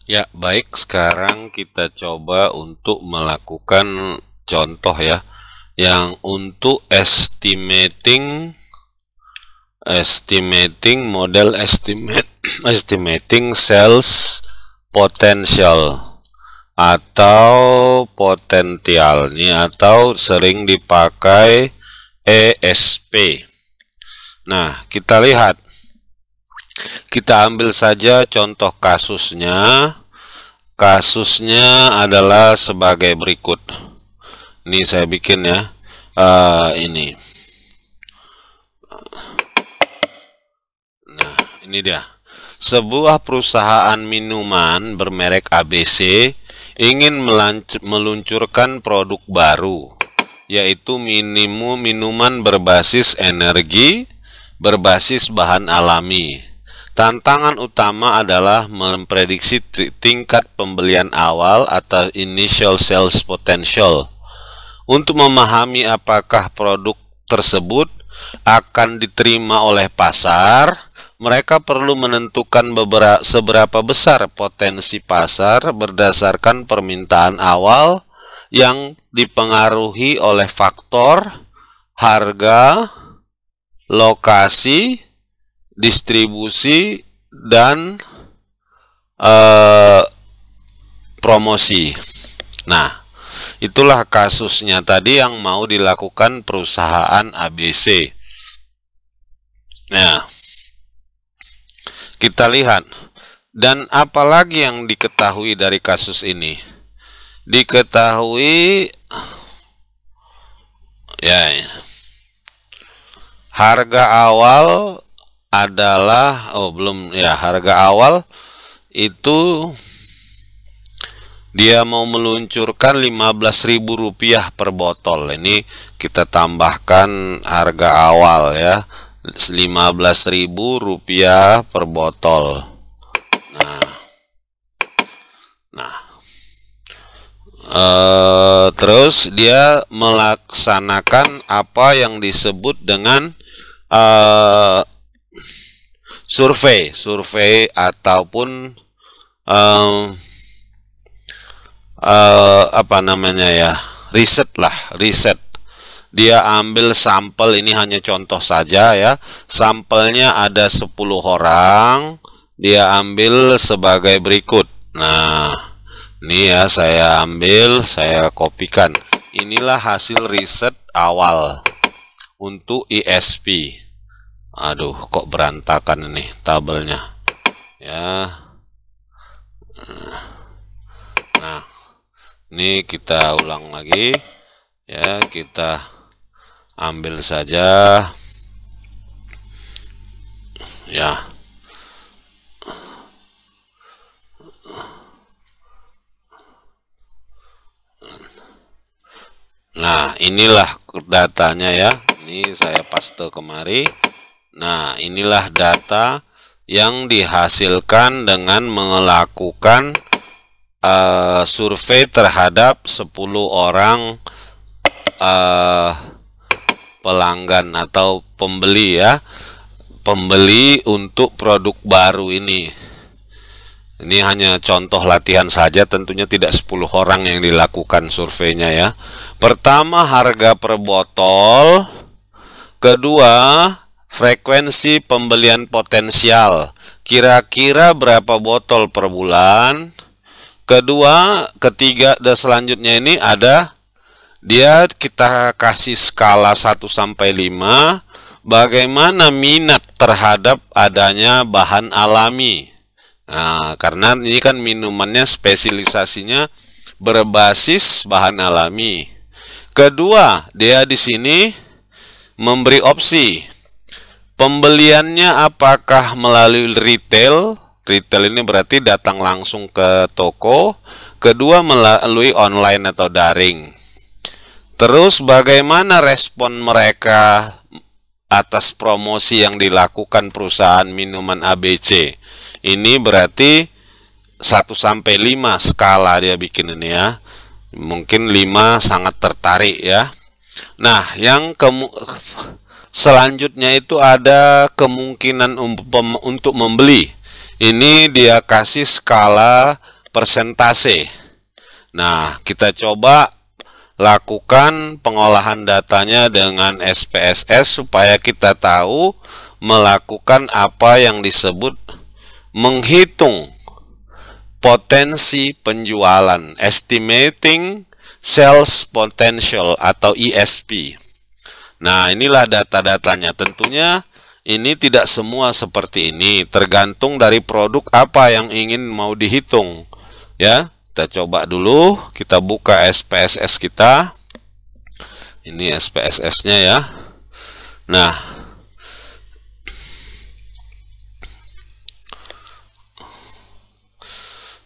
Ya, baik. Sekarang kita coba untuk melakukan contoh ya, yang untuk estimating model estimating sales potential atau potensialnya, atau sering dipakai ESP. Nah, kita lihat. Kita ambil saja contoh kasusnya. Kasusnya adalah sebagai berikut. Ini saya bikin ya. Ini. Nah, ini dia. Sebuah perusahaan minuman bermerek ABC ingin meluncurkan produk baru, yaitu minuman berbasis energi, berbasis bahan alami. Tantangan utama adalah memprediksi tingkat pembelian awal atau initial sales potential. Untuk memahami apakah produk tersebut akan diterima oleh pasar, mereka perlu menentukan seberapa besar potensi pasar berdasarkan permintaan awal yang dipengaruhi oleh faktor harga, lokasi, distribusi, dan promosi. Nah, itulah kasusnya tadi yang mau dilakukan perusahaan ABC. Nah, kita lihat. Dan apalagi yang diketahui dari kasus ini? Diketahui ya, harga awal adalah harga awal itu dia mau meluncurkan Rp15.000 per botol. Ini kita tambahkan harga awal ya, Rp15.000 per botol. Terus dia melaksanakan apa yang disebut dengan survei ataupun riset. Dia ambil sampel, ini hanya contoh saja ya. Sampelnya ada 10 orang, dia ambil sebagai berikut. Nah, ini ya, saya ambil, saya kopikan. Inilah hasil riset awal untuk ESP. Aduh, kok berantakan ini tabelnya ya. Nah, ini kita ulang lagi ya, kita ambil saja ya. Nah, inilah datanya ya. Ini saya paste kemari. Nah, inilah data yang dihasilkan dengan melakukan survei terhadap 10 orang pelanggan atau pembeli ya. Pembeli untuk produk baru ini. Ini hanya contoh latihan saja, tentunya tidak 10 orang yang dilakukan surveinya ya. Pertama, harga per botol. Kedua, frekuensi pembelian potensial, kira-kira berapa botol per bulan. Ketiga dan selanjutnya ini ada kita kasih skala 1 sampai 5, bagaimana minat terhadap adanya bahan alami. Nah, karena ini kan minumannya spesialisasinya berbasis bahan alami. Kedua, dia di sini memberi opsi. Pembeliannya apakah melalui retail? Retail ini berarti datang langsung ke toko. Kedua, melalui online atau daring. Terus bagaimana respon mereka atas promosi yang dilakukan perusahaan minuman ABC? Ini berarti 1 sampai 5 skala dia bikin ini ya. Mungkin 5 sangat tertarik ya. Nah, yang selanjutnya itu ada kemungkinan untuk membeli. Ini dia kasih skala persentase. Nah, kita coba lakukan pengolahan datanya dengan SPSS supaya kita tahu melakukan apa yang disebut menghitung potensi penjualan, estimating sales potential atau ESP. Nah, inilah data-datanya. Tentunya ini tidak semua seperti ini, tergantung dari produk apa yang ingin mau dihitung. Ya, kita coba dulu, kita buka SPSS kita. Ini SPSS-nya ya.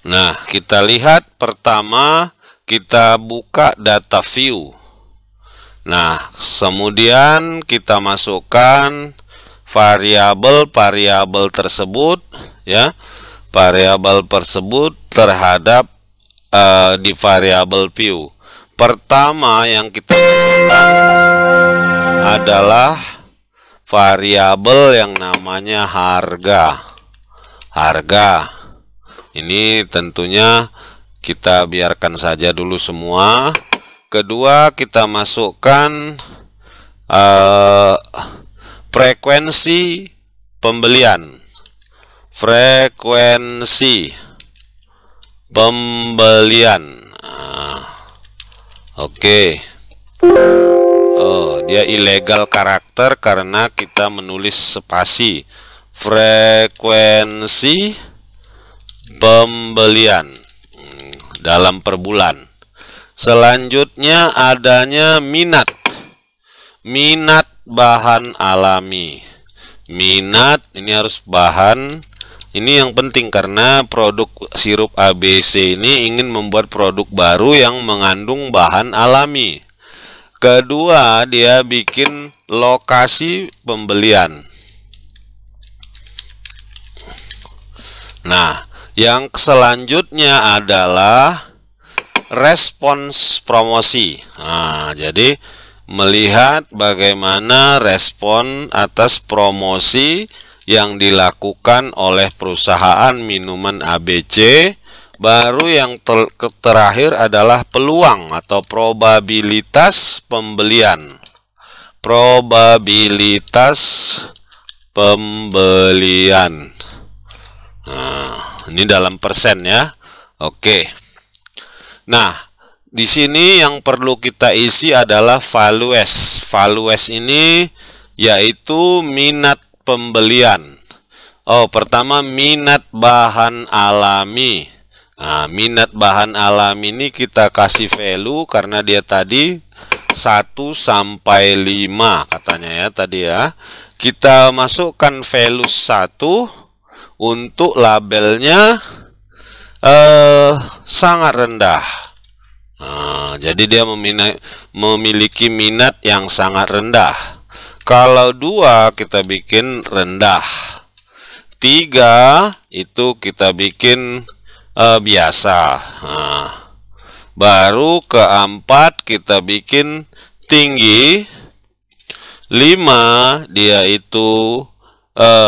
Nah, kita lihat pertama, kita buka data view. Nah, kemudian kita masukkan variabel tersebut ya, variabel tersebut terhadap di variabel view. Pertama yang kita masukkan adalah variabel yang namanya harga. Ini tentunya kita biarkan saja dulu semua. Kedua, kita masukkan frekuensi pembelian. Oke. Oh, dia ilegal karakter karena kita menulis spasi. Frekuensi pembelian dalam per bulan. Selanjutnya adanya minat bahan alami. Minat ini harus bahan. Ini yang penting karena produk sirup ABC ini ingin membuat produk baru yang mengandung bahan alami. Kedua, dia bikin lokasi pembelian. Nah, yang selanjutnya adalah respons promosi. Nah, jadi melihat bagaimana respon atas promosi yang dilakukan oleh perusahaan minuman ABC. Baru yang terakhir adalah peluang atau probabilitas pembelian. Nah, ini dalam persen ya. Oke. Nah, di sini yang perlu kita isi adalah values. Values ini yaitu minat pembelian. Oh, pertama minat bahan alami. Nah, minat bahan alami ini kita kasih value karena dia tadi 1 sampai 5 katanya ya tadi ya. Kita masukkan value 1 untuk labelnya sangat rendah. Nah, jadi dia memiliki minat yang sangat rendah. Kalau 2 kita bikin rendah. 3 itu kita bikin biasa. Nah, baru keempat kita bikin tinggi. 5 dia itu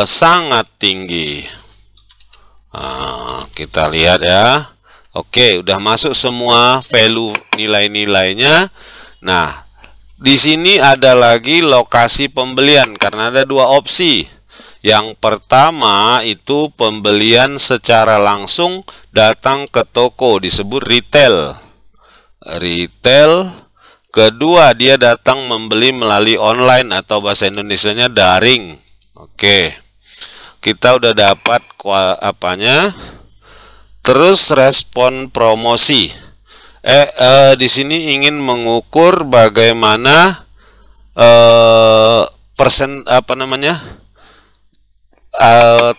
sangat tinggi. Nah, kita lihat ya. Oke, udah masuk semua value nilai-nilainya. Nah, di sini ada lagi lokasi pembelian karena ada 2 opsi. Yang pertama itu pembelian secara langsung datang ke toko, disebut retail. Kedua, dia datang membeli melalui online atau bahasa Indonesianya daring. Oke. Kita udah dapat apanya? Terus respon promosi. Di sini ingin mengukur bagaimana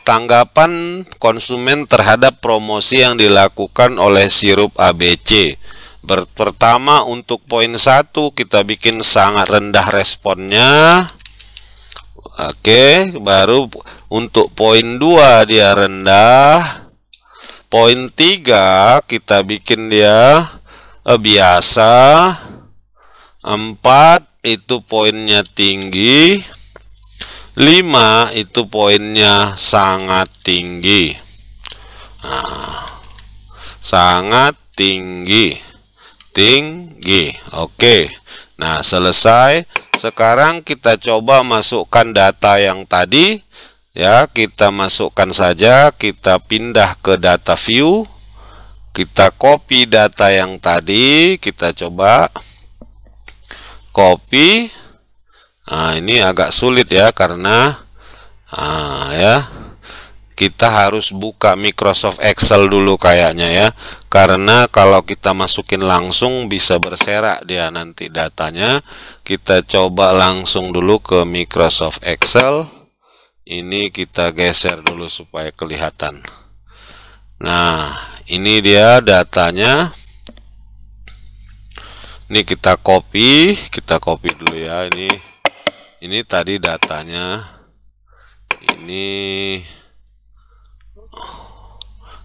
tanggapan konsumen terhadap promosi yang dilakukan oleh sirup ABC. Pertama untuk poin 1 kita bikin sangat rendah responnya. Oke, baru untuk poin 2 dia rendah. Poin 3 kita bikin dia biasa. 4 itu poinnya tinggi. 5 itu poinnya sangat tinggi. Nah, sangat tinggi. Oke. Nah, selesai. Sekarang kita coba masukkan data yang tadi. Ya, kita masukkan saja. Kita pindah ke data view. Kita copy data yang tadi. Kita coba copy. Nah, ini agak sulit ya, karena kita harus buka Microsoft Excel dulu kayaknya ya, karena kalau kita masukin langsung bisa berserak dia nanti datanya. Kita coba langsung dulu ke Microsoft Excel. Ini kita geser dulu supaya kelihatan. Nah, ini dia datanya. Ini kita copy dulu ya. Ini tadi datanya. Ini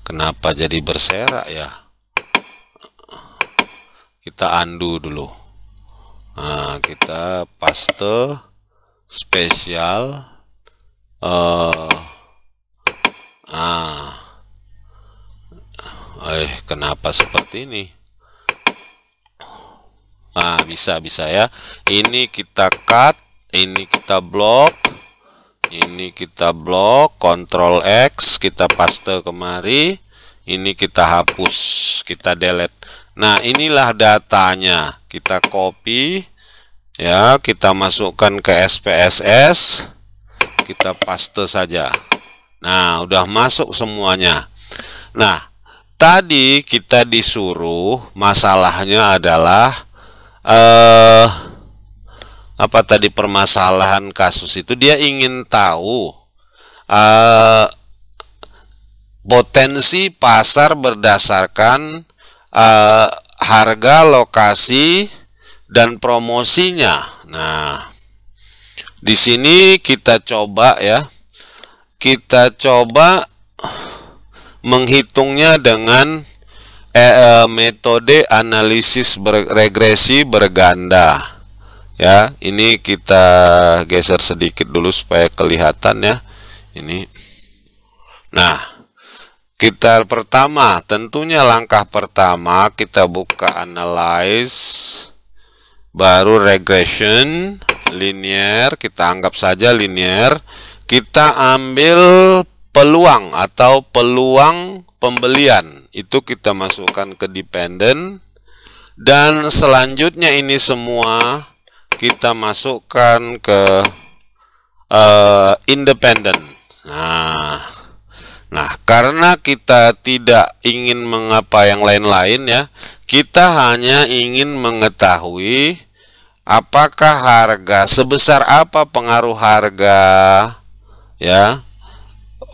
kenapa jadi berserak ya? Kita undo dulu. Nah, kita paste spesial. Kenapa seperti ini? Nah, bisa ya. Ini kita cut, ini kita blok. Ini kita blok, Ctrl X, kita paste kemari. Ini kita hapus, kita delete. Nah, inilah datanya. Kita copy, ya, kita masukkan ke SPSS. Kita paste saja. Nah, udah masuk semuanya. Nah, tadi kita disuruh, masalahnya adalah apa tadi permasalahan kasus itu, dia ingin tahu potensi pasar berdasarkan harga, lokasi, dan promosinya. Nah, di sini kita coba ya, kita coba menghitungnya dengan metode analisis regresi berganda. Ya, ini kita geser sedikit dulu supaya kelihatan ya. Ini. Nah, kita pertama, tentunya langkah pertama kita buka analyze, baru regression, linear, kita anggap saja linear. Kita ambil peluang atau peluang pembelian. Itu kita masukkan ke dependent, dan selanjutnya ini semua kita masukkan ke independent. Nah, karena kita tidak ingin mengapa yang lain-lain ya, kita hanya ingin mengetahui apakah harga, sebesar apa pengaruh harga ya,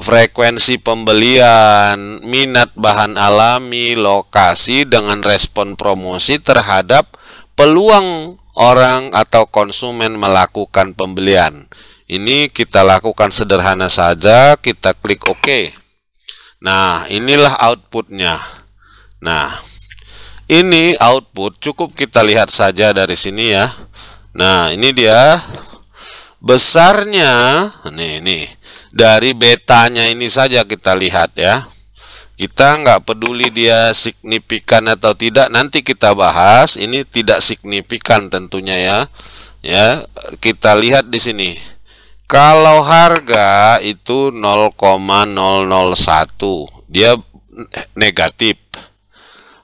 frekuensi pembelian, minat bahan alami, lokasi, dengan respon promosi terhadap peluang orang atau konsumen melakukan pembelian. Ini kita lakukan sederhana saja, kita klik OK. Nah, inilah outputnya. Nah, ini output, cukup kita lihat saja dari sini ya. Nah, ini dia besarnya. Nih, dari betanya ini saja kita lihat ya. Kita nggak peduli dia signifikan atau tidak, nanti kita bahas. Ini tidak signifikan tentunya ya. Ya, kita lihat di sini. Kalau harga itu 0,001, dia negatif.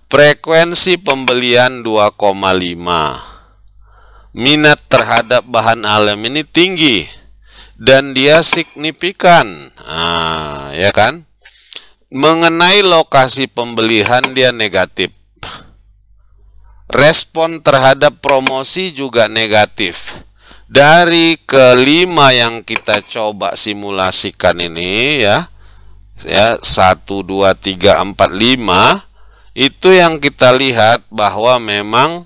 Frekuensi pembelian 2,5. Minat terhadap bahan alam ini tinggi dan dia signifikan. Nah, ya kan? Mengenai lokasi pembelian dia negatif. Respon terhadap promosi juga negatif. Dari kelima yang kita coba simulasikan ini ya, 1, 2, 3, 4, 5, itu yang kita lihat bahwa memang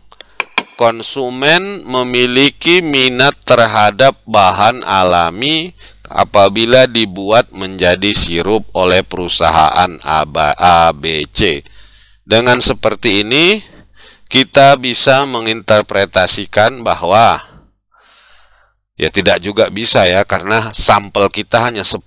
konsumen memiliki minat terhadap bahan alami apabila dibuat menjadi sirup oleh perusahaan ABC. Dengan seperti ini, kita bisa menginterpretasikan bahwa, ya tidak juga bisa ya, karena sampel kita hanya 10.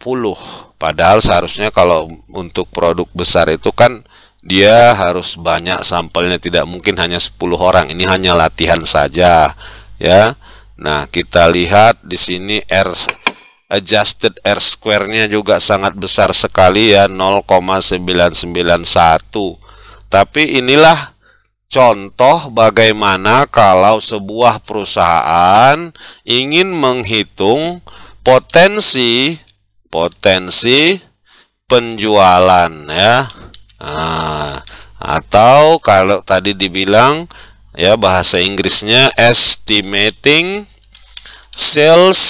Padahal seharusnya kalau untuk produk besar itu kan dia harus banyak sampelnya, tidak mungkin hanya 10 orang. Ini hanya latihan saja ya. Nah, kita lihat di sini adjusted R square-nya juga sangat besar sekali ya, 0,991. Tapi inilah contoh bagaimana kalau sebuah perusahaan ingin menghitung potensi penjualan ya. Nah, atau kalau tadi dibilang ya bahasa Inggrisnya estimating sales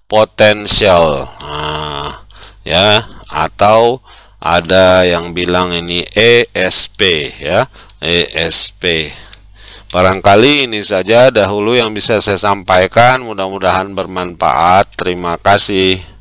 potential. Nah, ya, atau ada yang bilang ini ESP ya, ESP. Barangkali ini saja dahulu yang bisa saya sampaikan, mudah-mudahan bermanfaat. Terima kasih.